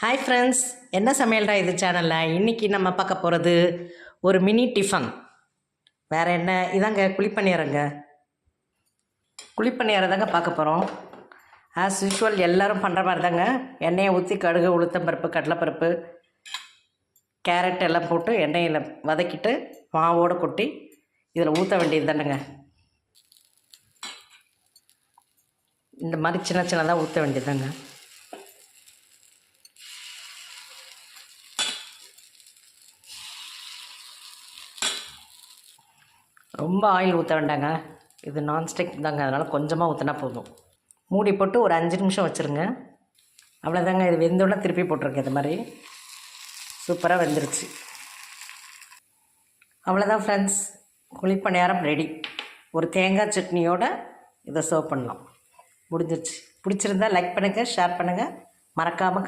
Hi friends, என்ன சமையல்டா இது சேனலில். இன்றைக்கி நம்ம பார்க்க போகிறது ஒரு மினி டிஃபன். வேறு என்ன, இதாங்க குழிப்பணியாரங்க. குழிப்பணியாரம் தாங்க பார்க்க போகிறோம். ஆஸ் யூஷுவல் எல்லோரும் பண்ணுற மாதிரி தாங்க. எண்ணெயை ஊற்றி கடுகு, உளுத்தம்பருப்பு, கடலைப்பருப்பு, கேரட் எல்லாம் போட்டு எண்ணெயில் வதக்கிட்டு மாவோடு கொட்டி இதில் ஊற்ற வேண்டியது தானேங்க. இந்த மாதிரி சின்ன சின்னதாக ஊற்ற வேண்டியது தாங்க. ரொம்ப ஆயில் ஊற்ற வேண்டாங்க. இது நான்ஸ்டிக் தாங்க, அதனால் கொஞ்சமாக ஊற்றினா போதும். மூடி போட்டு ஒரு 5 நிமிஷம் வச்சுருங்க. அவ்வளோதாங்க. இது வெந்தோடனே திருப்பி போட்டிருக்கேன். இது மாதிரி சூப்பராக வெந்துருச்சு. அவ்வளோதான் ஃப்ரெண்ட்ஸ், குழிப்பணியாரம் ரெடி. ஒரு தேங்காய் சட்னியோடு இதை சர்வ் பண்ணலாம். முடிஞ்சிருச்சு. பிடிச்சிருந்தால் லைக் பண்ணுங்கள், ஷேர் பண்ணுங்கள், மறக்காமல்